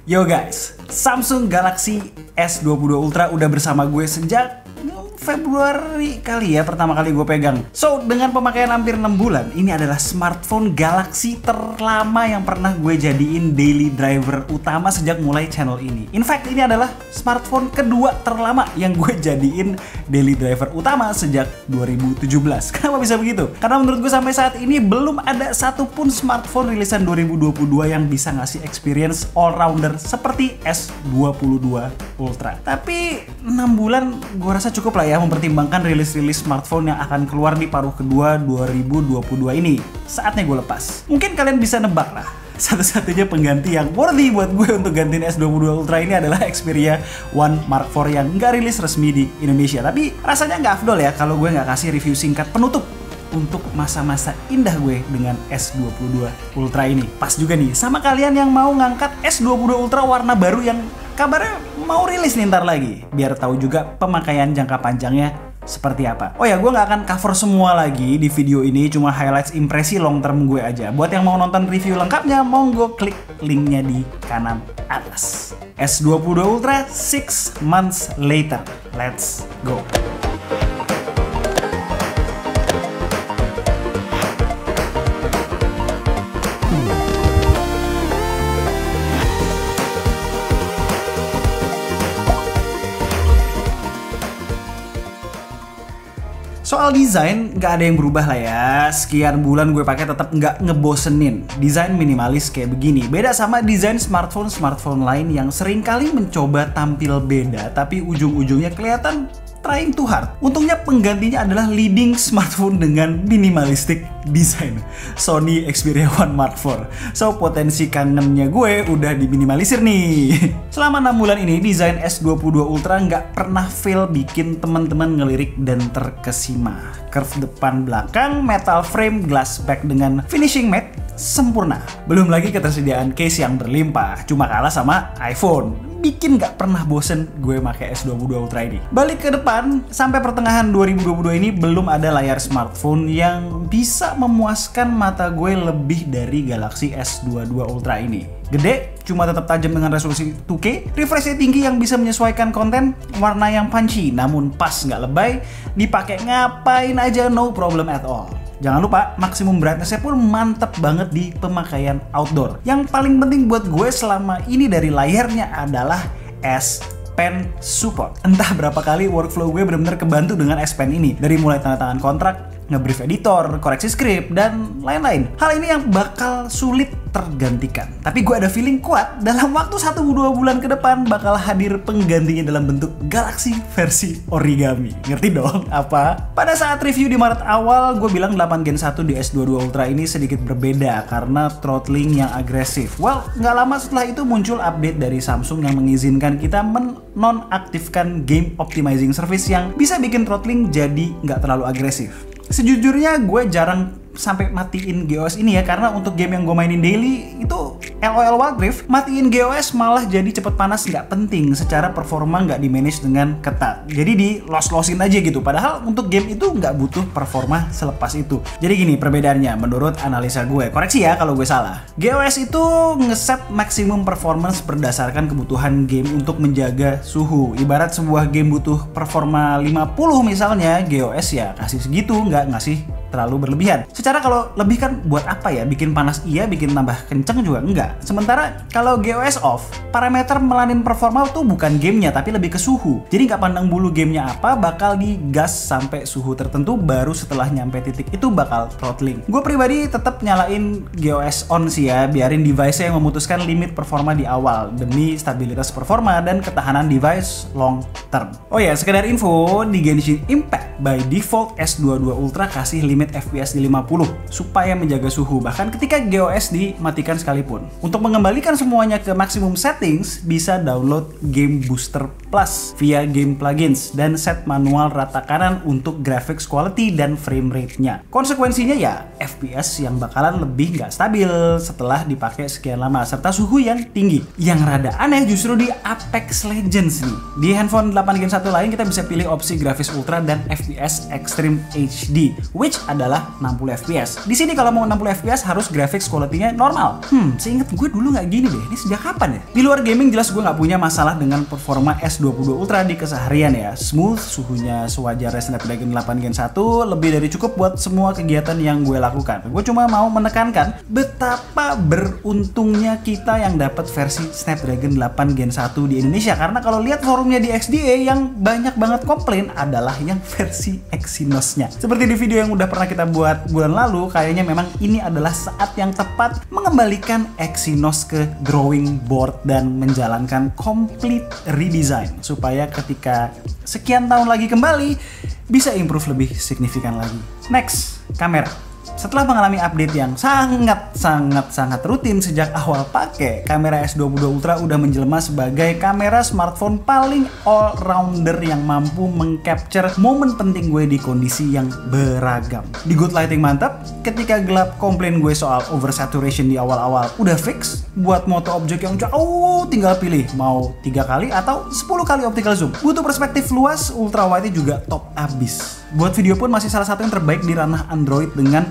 Yo guys, Samsung Galaxy S22 Ultra udah bersama gue sejak Februari kali ya pertama kali gue pegang. So, dengan pemakaian hampir 6 bulan, ini adalah smartphone Galaxy terlama yang pernah gue jadiin daily driver utama sejak mulai channel ini. In fact, ini adalah smartphone kedua terlama yang gue jadiin daily driver utama sejak 2017. Kenapa bisa begitu? Karena menurut gue sampai saat ini belum ada satupun smartphone rilisan 2022 yang bisa ngasih experience all-rounder seperti S22 Ultra. Tapi 6 bulan gue rasa cukup lah ya mempertimbangkan rilis-rilis smartphone yang akan keluar di paruh kedua 2022 ini. Saatnya gue lepas. Mungkin kalian bisa nebak lah, satu-satunya pengganti yang worthy buat gue untuk gantiin S22 Ultra ini adalah Xperia One Mark IV yang nggak rilis resmi di Indonesia. Tapi rasanya nggak afdol ya kalau gue nggak kasih review singkat penutup untuk masa-masa indah gue dengan S22 Ultra ini. Pas juga nih sama kalian yang mau ngangkat S22 Ultra warna baru yang kabarnya mau rilis nih ntar lagi, biar tahu juga pemakaian jangka panjangnya seperti apa. Oh ya, gue nggak akan cover semua lagi di video ini, cuma highlights impresi long term gue aja. Buat yang mau nonton review lengkapnya, monggo klik linknya di kanan atas. S22 Ultra 6 months later, let's go. Soal desain, nggak ada yang berubah lah ya. Sekian bulan gue pakai tetap nggak ngebosenin. Desain minimalis kayak begini. Beda sama desain smartphone lain yang seringkali mencoba tampil beda, tapi ujung-ujungnya kelihatan trying too hard. Untungnya penggantinya adalah leading smartphone dengan minimalistic design, Sony Xperia One Mark IV. So, potensi kangennya gue udah diminimalisir nih. Selama 6 bulan ini, desain S22 Ultra nggak pernah fail bikin teman-teman ngelirik dan terkesima. Curve depan belakang, metal frame, glass back dengan finishing matte sempurna. Belum lagi ketersediaan case yang berlimpah, cuma kalah sama iPhone. Bikin gak pernah bosen gue pakai S22 Ultra ini. Balik ke depan, sampai pertengahan 2022 ini belum ada layar smartphone yang bisa memuaskan mata gue lebih dari Galaxy S22 Ultra ini. Gede, cuma tetap tajam dengan resolusi 2K, refresh rate tinggi yang bisa menyesuaikan konten, warna yang punchy namun pas nggak lebay, dipakai ngapain aja no problem at all. Jangan lupa, maksimum brightness-nya pun mantep banget di pemakaian outdoor. Yang paling penting buat gue selama ini dari layarnya adalah S Pen support. Entah berapa kali workflow gue benar-benar kebantu dengan S Pen ini. Dari mulai tanda tangan kontrak, ngebrief editor, koreksi script, dan lain-lain. Hal ini yang bakal sulit tergantikan. Tapi gue ada feeling kuat dalam waktu 1-2 bulan ke depan bakal hadir penggantinya dalam bentuk Galaxy versi origami. Ngerti dong apa? Pada saat review di Maret awal, gue bilang 8 Gen 1 di S22 Ultra ini sedikit berbeda karena throttling yang agresif. Well, nggak lama setelah itu muncul update dari Samsung yang mengizinkan kita menonaktifkan game optimizing service yang bisa bikin throttling jadi nggak terlalu agresif. Sejujurnya gue jarang sampai matiin GOS ini ya, karena untuk game yang gue mainin daily itu LOL Wild Rift, matiin GOS malah jadi cepet panas nggak penting, secara performa nggak di manage dengan ketat, jadi di loss-lossin aja gitu, padahal untuk game itu nggak butuh performa selepas itu. Jadi gini perbedaannya menurut analisa gue, koreksi ya kalau gue salah. GOS itu ngeset maximum performance berdasarkan kebutuhan game untuk menjaga suhu. Ibarat sebuah game butuh performa 50 misalnya, GOS ya kasih segitu, nggak ngasih terlalu berlebihan. Secara kalau lebih kan buat apa ya? Bikin panas iya, bikin tambah kenceng juga enggak. Sementara kalau GOS off, parameter melanin performa tuh bukan gamenya tapi lebih ke suhu. Jadi nggak pandang bulu gamenya apa, bakal digas sampai suhu tertentu, baru setelah nyampe titik itu bakal throttling. Gue pribadi tetap nyalain GOS on sih ya, biarin device yang memutuskan limit performa di awal demi stabilitas performa dan ketahanan device long term. Oh ya, sekedar info, di Genshin Impact by default S22 Ultra kasih limit FPS di 50 supaya menjaga suhu bahkan ketika GOS dimatikan sekalipun. Untuk mengembalikan semuanya ke maksimum settings, bisa download Game Booster Plus via game plugins dan set manual rata kanan untuk graphics quality dan frame rate-nya. Konsekuensinya ya FPS yang bakalan lebih nggak stabil setelah dipakai sekian lama serta suhu yang tinggi. Yang rada aneh justru di Apex Legends nih. Di handphone 8 Gen 1 lain kita bisa pilih opsi grafis ultra dan FPS Extreme HD, which adalah 60 FPS. Di sini kalau mau 60 FPS harus graphics quality-nya normal. Seinget gue dulu nggak gini deh. Ini sejak kapan ya? Di luar gaming jelas gue nggak punya masalah dengan performa S22 Ultra di keseharian ya. Smooth, suhunya sewajarnya Snapdragon 8 Gen 1, lebih dari cukup buat semua kegiatan yang gue lakukan. Gue cuma mau menekankan betapa beruntungnya kita yang dapat versi Snapdragon 8 Gen 1 di Indonesia, karena kalau lihat forumnya di XDA yang banyak banget komplain adalah yang versi Exynos-nya. Seperti di video yang udah pernah kita buat bulan lalu, kayaknya memang ini adalah saat yang tepat mengembalikan Exynos ke drawing board dan menjalankan complete redesign supaya ketika sekian tahun lagi kembali bisa improve lebih signifikan lagi. Next, kamera. Setelah mengalami update yang sangat rutin sejak awal pakai, kamera S22 Ultra udah menjelma sebagai kamera smartphone paling all-rounder yang mampu mengcapture momen penting gue di kondisi yang beragam. Di good lighting mantap, ketika gelap komplain gue soal oversaturation di awal-awal udah fix, buat moto objek yang jauh tinggal pilih mau 3 kali atau 10 kali optical zoom. Butuh perspektif luas, ultra wide juga top abis. Buat video pun masih salah satu yang terbaik di ranah Android dengan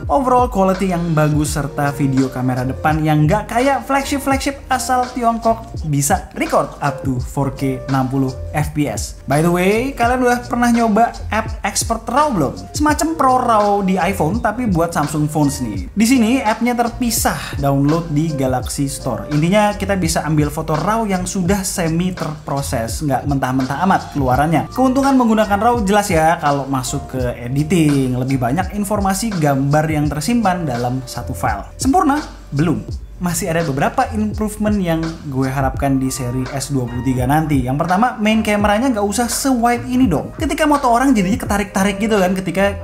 overall quality yang bagus serta video kamera depan yang nggak kayak flagship asal Tiongkok bisa record up to 4K 60 FPS. By the way, kalian udah pernah nyoba app Expert RAW belum? Semacam Pro RAW di iPhone tapi buat Samsung phones nih. Di sini appnya terpisah, download di Galaxy Store. Intinya kita bisa ambil foto RAW yang sudah semi terproses, nggak mentah-mentah amat keluarannya. Keuntungan menggunakan RAW jelas ya, kalau masuk ke editing lebih banyak informasi gambar yang tersimpan dalam satu file. Sempurna? Belum. Masih ada beberapa improvement yang gue harapkan di seri S23 nanti. Yang pertama, main kameranya nggak usah se-wide ini dong. Ketika moto orang jadinya ketarik-tarik gitu kan ketika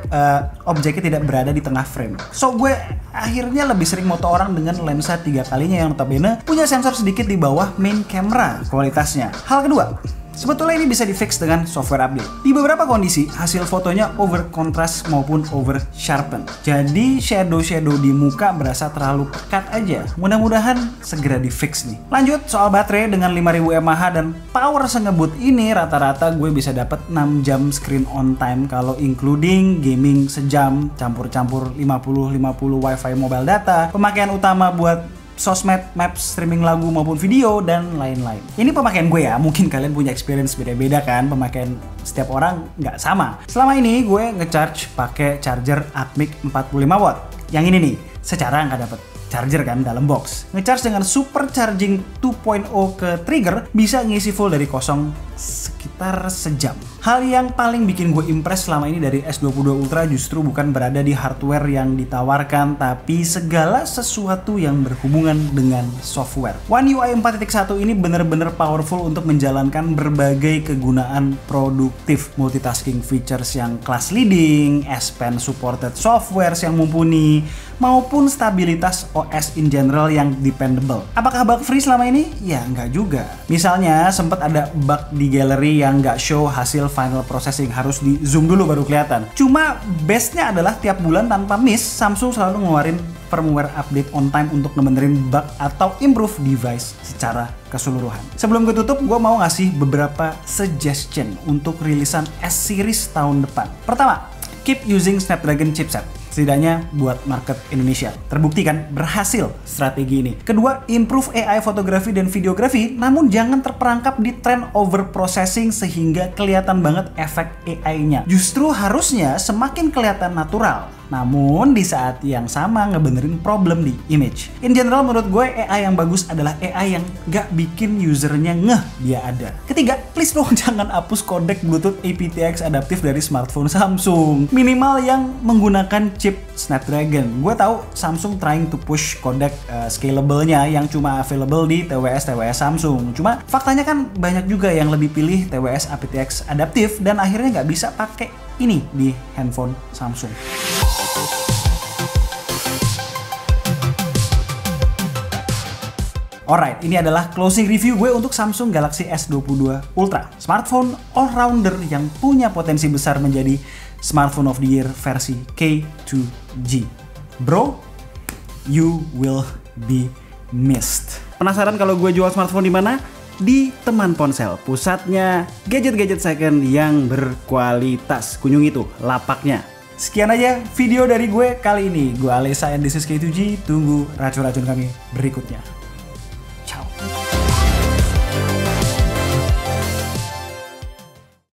objeknya tidak berada di tengah frame. So gue akhirnya lebih sering moto orang dengan lensa 3 kalinya yang notabene punya sensor sedikit di bawah main camera kualitasnya. Hal kedua, sebetulnya ini bisa di-fix dengan software update. Di beberapa kondisi, hasil fotonya over contrast maupun over sharpen. Jadi shadow-shadow di muka berasa terlalu pekat aja. Mudah-mudahan segera di-fix nih. Lanjut, soal baterai dengan 5000 mAh dan power sengebut ini rata-rata gue bisa dapat 6 jam screen on time kalau including gaming sejam, campur-campur 50-50 wifi mobile data, pemakaian utama buat sosmed, maps, streaming lagu maupun video, dan lain-lain. Ini pemakaian gue ya, mungkin kalian punya experience beda-beda kan, pemakaian setiap orang nggak sama. Selama ini gue ngecharge pakai charger Atmic 45 watt. Yang ini nih, secara nggak dapet charger kan dalam box. Ngecharge dengan super charging 2.0 ke trigger bisa ngisi full dari kosong sekitar sejam. Hal yang paling bikin gue impress selama ini dari S22 Ultra justru bukan berada di hardware yang ditawarkan, tapi segala sesuatu yang berhubungan dengan software. One UI 4.1 ini bener-bener powerful untuk menjalankan berbagai kegunaan produktif. Multitasking features yang class leading, S Pen supported software yang mumpuni, maupun stabilitas OS in general yang dependable. Apakah bug free selama ini? Ya nggak juga. Misalnya sempat ada bug di gallery yang nggak show hasil final processing, harus di zoom dulu baru kelihatan. Cuma bestnya adalah tiap bulan tanpa miss Samsung selalu ngeluarin firmware update on time untuk ngebenerin bug atau improve device secara keseluruhan. Sebelum gue tutup, gue mau ngasih beberapa suggestion untuk rilisan S series tahun depan. Pertama, keep using Snapdragon chipset. Setidaknya buat market Indonesia. Terbukti kan berhasil strategi ini. Kedua, improve AI fotografi dan videografi, namun jangan terperangkap di tren over processing sehingga kelihatan banget efek AI-nya. Justru harusnya semakin kelihatan natural, namun di saat yang sama ngebenerin problem di image. In general menurut gue AI yang bagus adalah AI yang gak bikin usernya ngeh dia ada. Ketiga, please dong jangan hapus kodek Bluetooth aptX adaptif dari smartphone Samsung. Minimal yang menggunakan chip Snapdragon. Gue tahu Samsung trying to push kodek scalable-nya yang cuma available di TWS Samsung. Cuma faktanya kan banyak juga yang lebih pilih TWS aptX adaptif dan akhirnya nggak bisa pakai ini di handphone Samsung. Alright, ini adalah closing review gue untuk Samsung Galaxy S22 Ultra. Smartphone all-rounder yang punya potensi besar menjadi Smartphone of the Year versi K2G. Bro, you will be missed. Penasaran kalau gue jual smartphone di mana? Di Teman Ponsel, pusatnya gadget-gadget second yang berkualitas. Kunjungi tuh lapaknya. Sekian aja video dari gue kali ini. Gue Alessa and this is K2G. Tunggu racun-racun kami berikutnya.